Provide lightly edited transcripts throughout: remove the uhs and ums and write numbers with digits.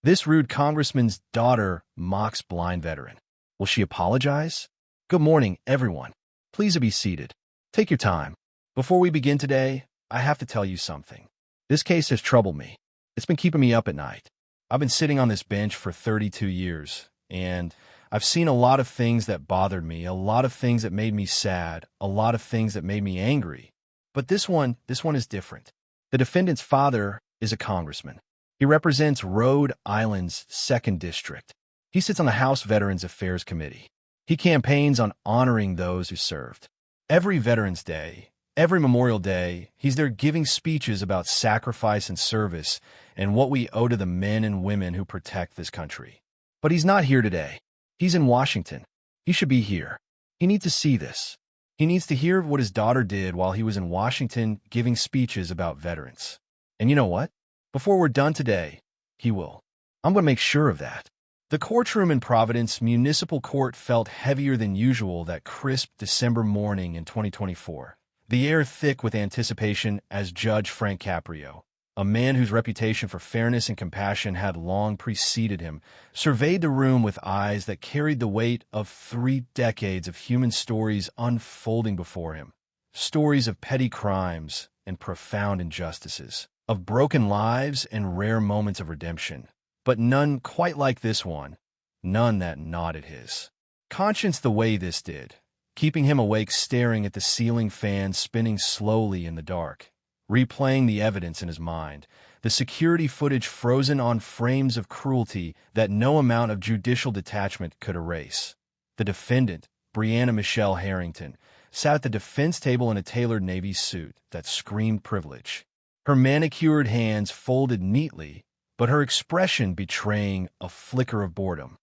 This rude congressman's daughter mocks blind veteran. Will she apologize? Good morning, everyone. Please be seated. Take your time. Before we begin today, I have to tell you something. This case has troubled me. It's been keeping me up at night. I've been sitting on this bench for 32 years, and I've seen a lot of things that bothered me, a lot of things that made me sad, a lot of things that made me angry. But this one is different. The defendant's father is a congressman. He represents Rhode Island's 2nd District. He sits on the House Veterans Affairs Committee. He campaigns on honoring those who served. Every Veterans Day, every Memorial Day, he's there giving speeches about sacrifice and service and what we owe to the men and women who protect this country. But he's not here today. He's in Washington. He should be here. He needs to see this. He needs to hear what his daughter did while he was in Washington giving speeches about veterans. And you know what? Before we're done today, he will. I'm going to make sure of that. The courtroom in Providence Municipal Court felt heavier than usual that crisp December morning in 2024. The air thick with anticipation as Judge Frank Caprio, a man whose reputation for fairness and compassion had long preceded him, surveyed the room with eyes that carried the weight of 3 decades of human stories unfolding before him. Stories of petty crimes and profound injustices, of broken lives and rare moments of redemption, but none quite like this one, none that gnawed his conscience the way this did, keeping him awake staring at the ceiling fan spinning slowly in the dark, replaying the evidence in his mind, the security footage frozen on frames of cruelty that no amount of judicial detachment could erase. The defendant, Brianna Michelle Harrington, sat at the defense table in a tailored Navy suit that screamed privilege. Her manicured hands folded neatly, but her expression betraying a flicker of boredom.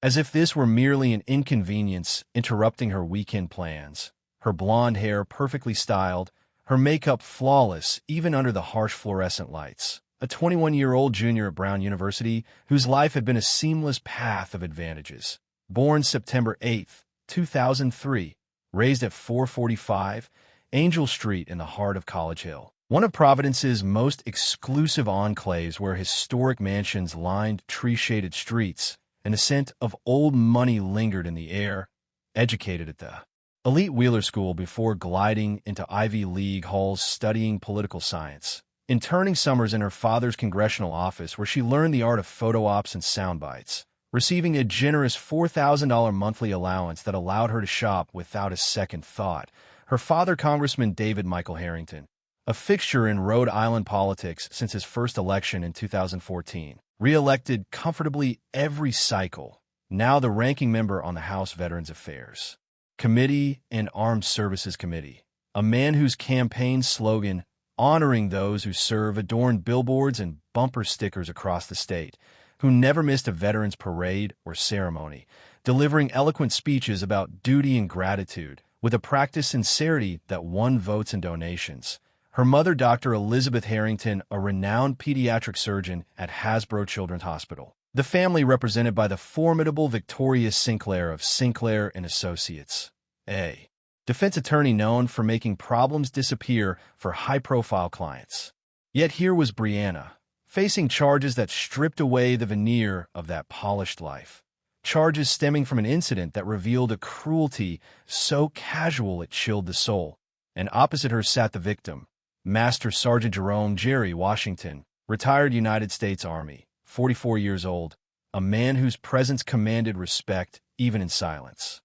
As if this were merely an inconvenience interrupting her weekend plans. Her blonde hair perfectly styled, her makeup flawless even under the harsh fluorescent lights. A 21-year-old junior at Brown University whose life had been a seamless path of advantages. Born September 8, 2003, raised at 445 Angel Street in the heart of College Hill. One of Providence's most exclusive enclaves where historic mansions lined tree-shaded streets and the scent of old money lingered in the air. Educated at the elite Wheeler School before gliding into Ivy League halls studying political science. Interning summers in her father's congressional office where she learned the art of photo ops and sound bites. Receiving a generous $4,000 monthly allowance that allowed her to shop without a second thought. Her father, Congressman David Michael Harrington, a fixture in Rhode Island politics since his first election in 2014, re-elected comfortably every cycle, now the ranking member on the House Veterans Affairs Committee and Armed Services Committee, a man whose campaign slogan, honoring those who serve, adorned billboards and bumper stickers across the state, who never missed a veterans parade or ceremony, delivering eloquent speeches about duty and gratitude, with a practiced sincerity that won votes and donations. Her mother, Dr. Elizabeth Harrington, a renowned pediatric surgeon at Hasbro Children's Hospital. The family represented by the formidable Victoria Sinclair of Sinclair and Associates, a defense attorney known for making problems disappear for high-profile clients. Yet here was Brianna, facing charges that stripped away the veneer of that polished life. Charges stemming from an incident that revealed a cruelty so casual it chilled the soul. And opposite her sat the victim, Master Sergeant Jerome Jerry Washington, retired United States Army, 44 years old, a man whose presence commanded respect even in silence.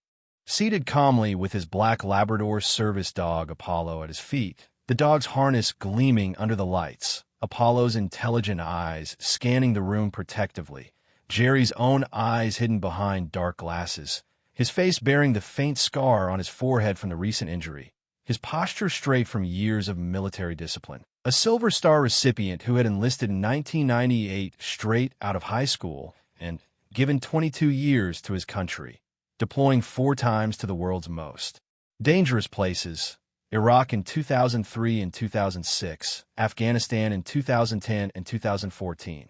Seated calmly with his black Labrador service dog Apollo at his feet, the dog's harness gleaming under the lights, Apollo's intelligent eyes scanning the room protectively, Jerry's own eyes hidden behind dark glasses, his face bearing the faint scar on his forehead from the recent injury. His posture straight from years of military discipline. A Silver Star recipient who had enlisted in 1998 straight out of high school and given 22 years to his country, deploying 4 times to the world's most dangerous places, Iraq in 2003 and 2006, Afghanistan in 2010 and 2014,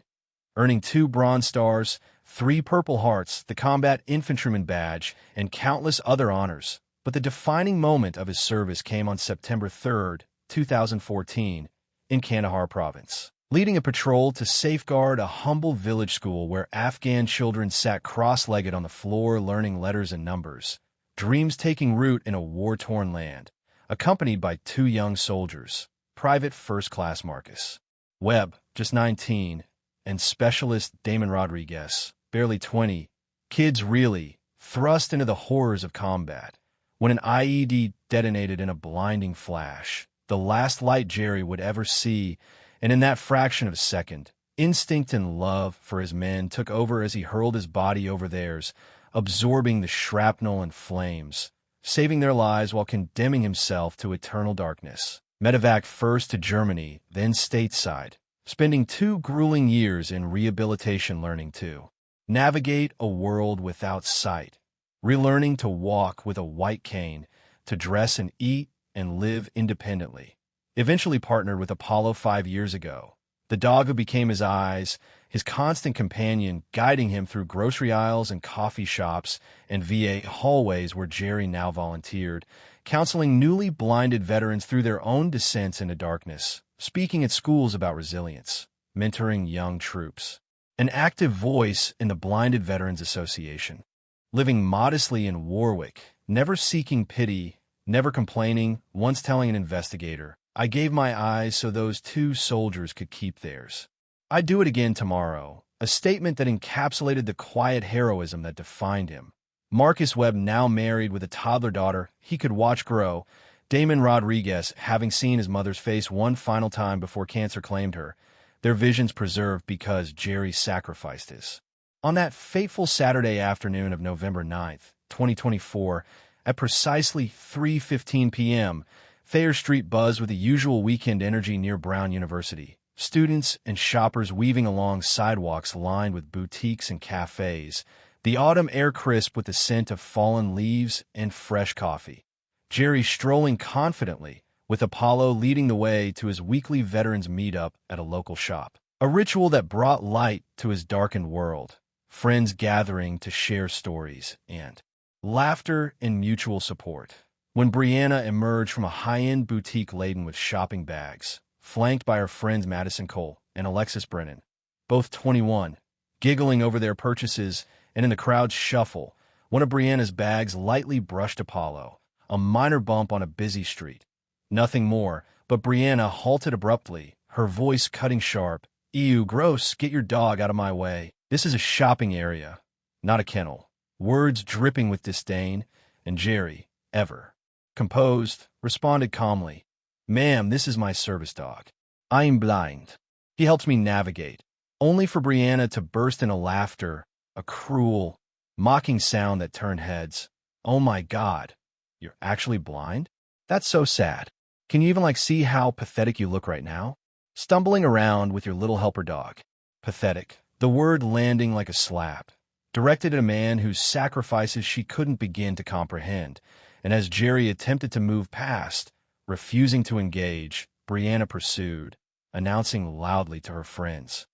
earning 2 Bronze Stars, 3 Purple Hearts, the Combat Infantryman Badge, and countless other honors. But the defining moment of his service came on September 3, 2014, in Kandahar Province. leading a patrol to safeguard a humble village school where Afghan children sat cross-legged on the floor learning letters and numbers, dreams taking root in a war-torn land, accompanied by two young soldiers, Private First Class Marcus Webb, just 19, and Specialist Damon Rodriguez, barely 20, kids really thrust into the horrors of combat. When an IED detonated in a blinding flash, the last light Jerry would ever see, and in that fraction of a second, instinct and love for his men took over as he hurled his body over theirs, absorbing the shrapnel and flames, saving their lives while condemning himself to eternal darkness. Medevac first to Germany, then stateside, spending 2 grueling years in rehabilitation learning to navigate a world without sight, relearning to walk with a white cane, to dress and eat and live independently. Eventually partnered with Apollo 5 years ago, the dog who became his eyes, his constant companion, guiding him through grocery aisles and coffee shops and VA hallways where Jerry now volunteered, counseling newly blinded veterans through their own descents into darkness, speaking at schools about resilience, mentoring young troops. An active voice in the Blinded Veterans Association, living modestly in Warwick, never seeking pity, never complaining, once telling an investigator, "I gave my eyes so those 2 soldiers could keep theirs. I'd do it again tomorrow," a statement that encapsulated the quiet heroism that defined him. Marcus Webb, now married with a toddler daughter he could watch grow, Damon Rodriguez, having seen his mother's face one final time before cancer claimed her, their visions preserved because Jerry sacrificed his. On that fateful Saturday afternoon of November 9th, 2024, at precisely 3:15 p.m., Thayer Street buzzed with the usual weekend energy near Brown University. Students and shoppers weaving along sidewalks lined with boutiques and cafes, the autumn air crisp with the scent of fallen leaves and fresh coffee. Jerry strolling confidently, with Apollo leading the way to his weekly veterans meetup at a local shop. A ritual that brought light to his darkened world, friends gathering to share stories, and laughter and mutual support. When Brianna emerged from a high-end boutique laden with shopping bags, flanked by her friends Madison Cole and Alexis Brennan, both 21, giggling over their purchases, and in the crowd's shuffle, one of Brianna's bags lightly brushed Apollo, a minor bump on a busy street. Nothing more, but Brianna halted abruptly, her voice cutting sharp. "Ew, gross, get your dog out of my way. This is a shopping area, not a kennel." Words dripping with disdain, and Jerry, ever composed, responded calmly, "Ma'am, this is my service dog. I'm blind. He helps me navigate." Only for Brianna to burst into laughter, a cruel, mocking sound that turned heads. "Oh my God, you're actually blind? That's so sad. Can you even see how pathetic you look right now? Stumbling around with your little helper dog." Pathetic, the word landing like a slap, directed at a man whose sacrifices she couldn't begin to comprehend. And as Jerry attempted to move past, refusing to engage, Brianna pursued, announcing loudly to her friends,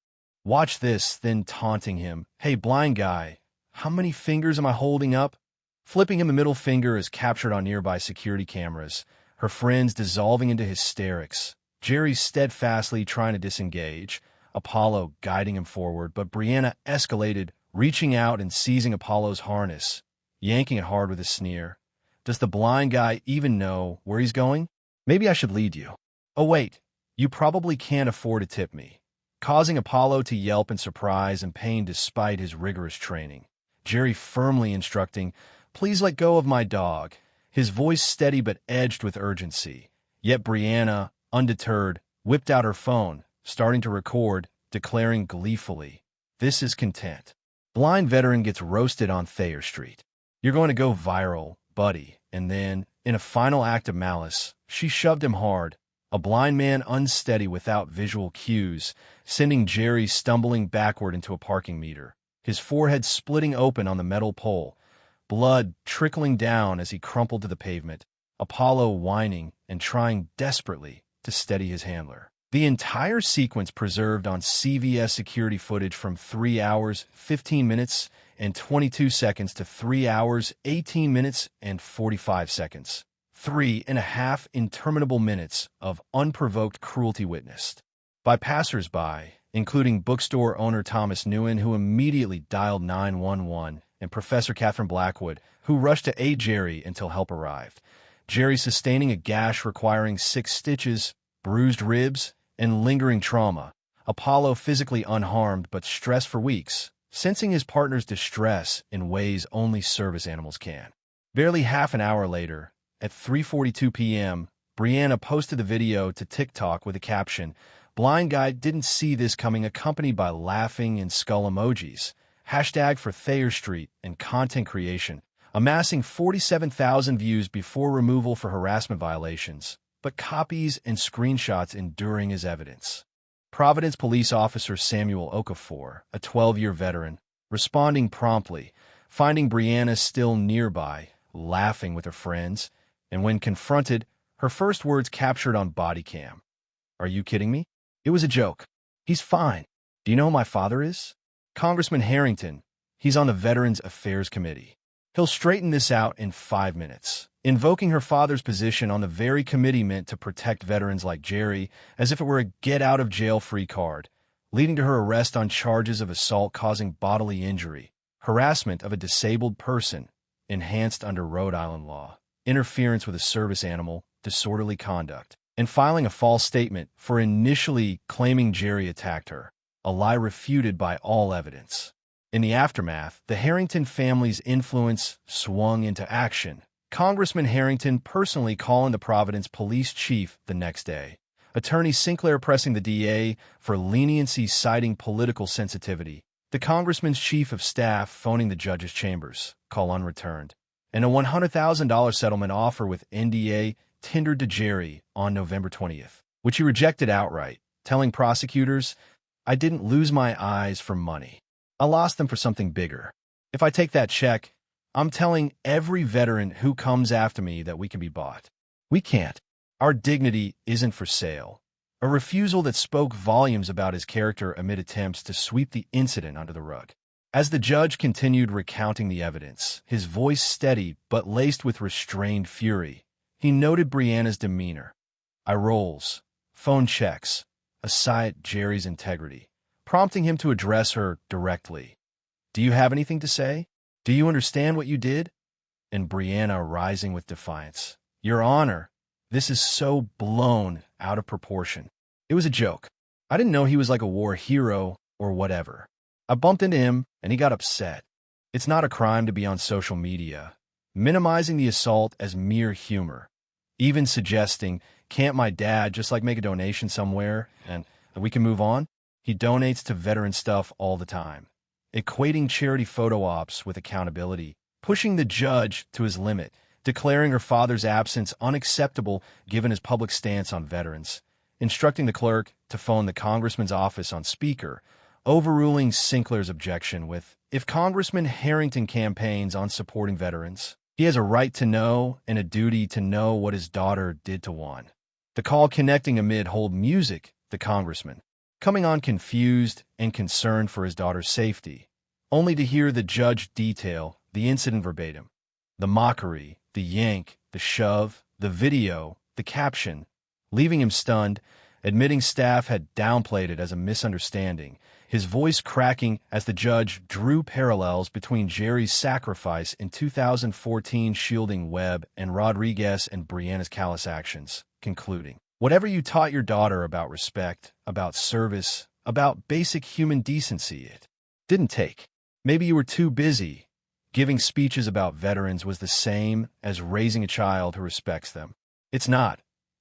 "Watch this," then taunting him, "Hey, blind guy, how many fingers am I holding up?" Flipping him the middle finger as captured on nearby security cameras, her friends dissolving into hysterics. Jerry steadfastly trying to disengage, Apollo guiding him forward, but Brianna escalated, reaching out and seizing Apollo's harness, yanking it hard with a sneer. "Does the blind guy even know where he's going? Maybe I should lead you. Oh wait, you probably can't afford to tip me." Causing Apollo to yelp in surprise and pain despite his rigorous training. Jerry firmly instructing, "Please let go of my dog," his voice steady but edged with urgency. Yet Brianna, undeterred, whipped out her phone, starting to record, declaring gleefully, "This is content. Blind veteran gets roasted on Thayer Street. You're going to go viral, buddy." And then, in a final act of malice, she shoved him hard, a blind man unsteady without visual cues, sending Jerry stumbling backward into a parking meter, his forehead splitting open on the metal pole, blood trickling down as he crumpled to the pavement, Apollo whining and trying desperately to steady his handler. The entire sequence preserved on CVS security footage from 3 hours, 15 minutes, and 22 seconds to 3 hours, 18 minutes, and 45 seconds. 3.5 interminable minutes of unprovoked cruelty witnessed. by passers-by, including bookstore owner Thomas Newen, who immediately dialed 911, and Professor Catherine Blackwood, who rushed to aid Jerry until help arrived. Jerry sustaining a gash requiring 6 stitches, bruised ribs, and lingering trauma. Apollo physically unharmed but stressed for weeks, sensing his partner's distress in ways only service animals can. Barely half an hour later, at 3:42 p.m., Brianna posted the video to TikTok with a caption, "Blind guy didn't see this coming," accompanied by laughing and skull emojis. Hashtag for Thayer Street and content creation, amassing 47,000 views before removal for harassment violations, but copies and screenshots enduring as evidence. Providence police officer Samuel Okafor, a 12-year veteran, responding promptly, finding Brianna still nearby, laughing with her friends, and when confronted, her first words captured on body cam. "Are you kidding me? It was a joke. He's fine. Do you know who my father is? Congressman Harrington. He's on the Veterans Affairs Committee. He'll straighten this out in 5 minutes." Invoking her father's position on the very committee meant to protect veterans like Jerry, as if it were a get-out-of-jail-free card, leading to her arrest on charges of assault causing bodily injury, harassment of a disabled person, enhanced under Rhode Island law, interference with a service animal, disorderly conduct, and filing a false statement for initially claiming Jerry attacked her, a lie refuted by all evidence. In the aftermath, the Harrington family's influence swung into action. Congressman Harrington personally calling the Providence police chief the next day. Attorney Sinclair pressing the DA for leniency citing political sensitivity. The congressman's chief of staff phoning the judge's chambers, call unreturned. And a $100,000 settlement offer with NDA tendered to Jerry on November 20th, which he rejected outright, telling prosecutors, "I didn't lose my eyes for money. I lost them for something bigger. If I take that check, I'm telling every veteran who comes after me that we can be bought. We can't. Our dignity isn't for sale." A refusal that spoke volumes about his character amid attempts to sweep the incident under the rug. As the judge continued recounting the evidence, his voice steady but laced with restrained fury, he noted Brianna's demeanor. Eye rolls, phone checks, a sigh at Jerry's integrity, prompting him to address her directly. "Do you have anything to say? Do you understand what you did?" And Brianna rising with defiance. "Your Honor, this is so blown out of proportion. It was a joke. I didn't know he was like a war hero or whatever. I bumped into him and he got upset. It's not a crime to be on social media, minimizing the assault as mere humor, even suggesting, can't my dad just make a donation somewhere and we can move on? He donates to veteran stuff all the time." Equating charity photo ops with accountability, pushing the judge to his limit, declaring her father's absence unacceptable given his public stance on veterans, instructing the clerk to phone the congressman's office on speaker, overruling Sinclair's objection with, "If Congressman Harrington campaigns on supporting veterans, he has a right to know and a duty to know what his daughter did to one." The call connecting amid hold music, the congressman, coming on confused and concerned for his daughter's safety, only to hear the judge detail the incident verbatim. The mockery, the yank, the shove, the video, the caption, leaving him stunned, admitting staff had downplayed it as a misunderstanding, his voice cracking as the judge drew parallels between Jerry's sacrifice in 2014 shielding Webb and Rodriguez and Brianna's callous actions, concluding, "Whatever you taught your daughter about respect, about service, about basic human decency, it didn't take. Maybe you were too busy. Giving speeches about veterans was the same as raising a child who respects them. It's not.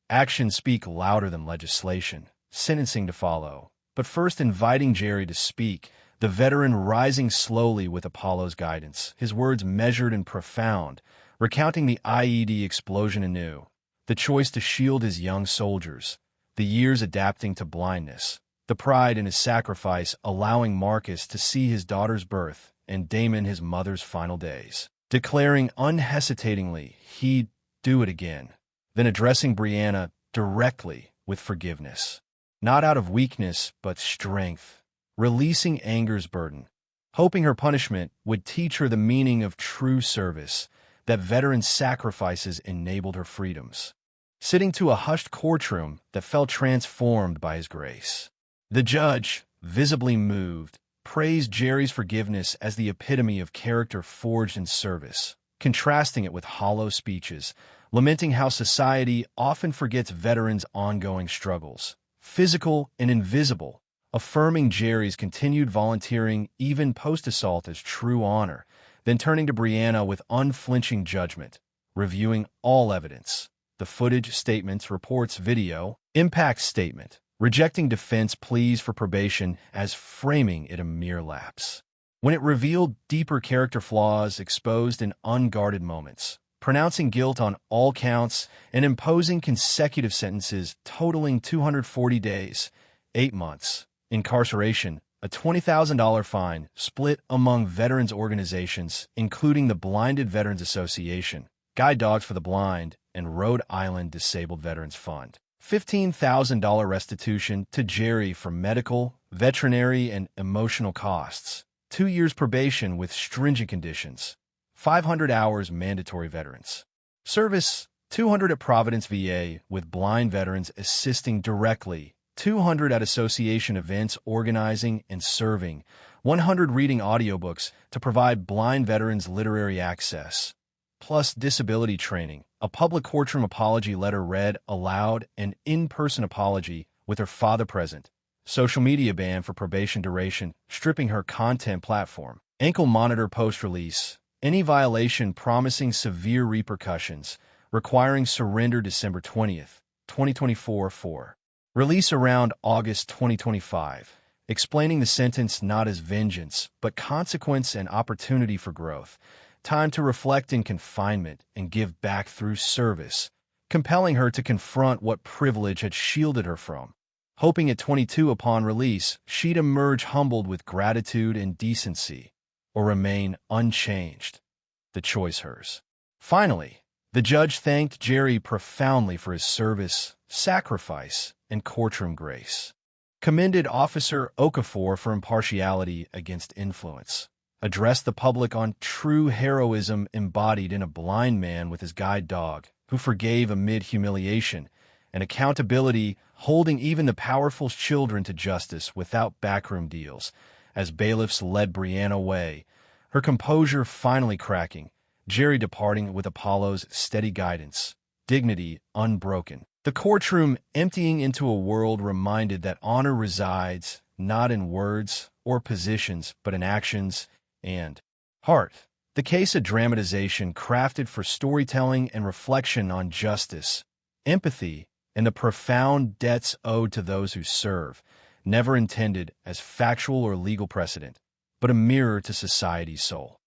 Actions speak louder than legislation, sentencing to follow." But first inviting Jerry to speak, the veteran rising slowly with Apollo's guidance, his words measured and profound, recounting the IED explosion anew, the choice to shield his young soldiers, the years adapting to blindness, the pride in his sacrifice allowing Marcus to see his daughter's birth and Damon his mother's final days, declaring unhesitatingly he'd do it again, then addressing Brianna directly with forgiveness. Not out of weakness, but strength, releasing anger's burden, hoping her punishment would teach her the meaning of true service, that veteran sacrifices enabled her freedoms. Sitting to a hushed courtroom that felt transformed by his grace. The judge, visibly moved, praised Jerry's forgiveness as the epitome of character forged in service, contrasting it with hollow speeches, lamenting how society often forgets veterans' ongoing struggles, physical and invisible, affirming Jerry's continued volunteering even post-assault as true honor, then turning to Brianna with unflinching judgment, reviewing all evidence. The footage, statements, reports, video, impact statement, rejecting defense pleas for probation as framing it a mere lapse. When it revealed deeper character flaws exposed in unguarded moments, pronouncing guilt on all counts and imposing consecutive sentences totaling 240 days, 8 months, incarceration, a $20,000 fine split among veterans organizations, including the Blinded Veterans Association, Guide Dogs for the Blind, and Rhode Island Disabled Veterans Fund. $15,000 restitution to Jerry for medical, veterinary, and emotional costs. 2 years probation with stringent conditions. 500 hours mandatory veterans service. 200 at Providence VA with blind veterans assisting directly. 200 at association events organizing and serving. 100 reading audiobooks to provide blind veterans literary access. Plus disability training, a public courtroom apology letter read aloud, and in-person apology with her father present, social media ban for probation duration, stripping her content platform, ankle monitor post-release, any violation promising severe repercussions, requiring surrender December 20th, 2024 for release around August 2025, explaining the sentence not as vengeance, but consequence and opportunity for growth. Time to reflect in confinement and give back through service, compelling her to confront what privilege had shielded her from. Hoping at 22 upon release, she'd emerge humbled with gratitude and decency, or remain unchanged. The choice hers. Finally, the judge thanked Jerry profoundly for his service, sacrifice, and courtroom grace. Commended Officer Okafor for impartiality against influence. Addressed the public on true heroism embodied in a blind man with his guide dog, who forgave amid humiliation, and accountability, holding even the powerful children to justice without backroom deals, as bailiffs led Brianna away, her composure finally cracking, Jerry departing with Apollo's steady guidance, dignity unbroken. The courtroom emptying into a world reminded that honor resides not in words or positions, but in actions and heart. The case, a dramatization crafted for storytelling and reflection on justice, empathy, and the profound debts owed to those who serve, never intended as factual or legal precedent, but a mirror to society's soul.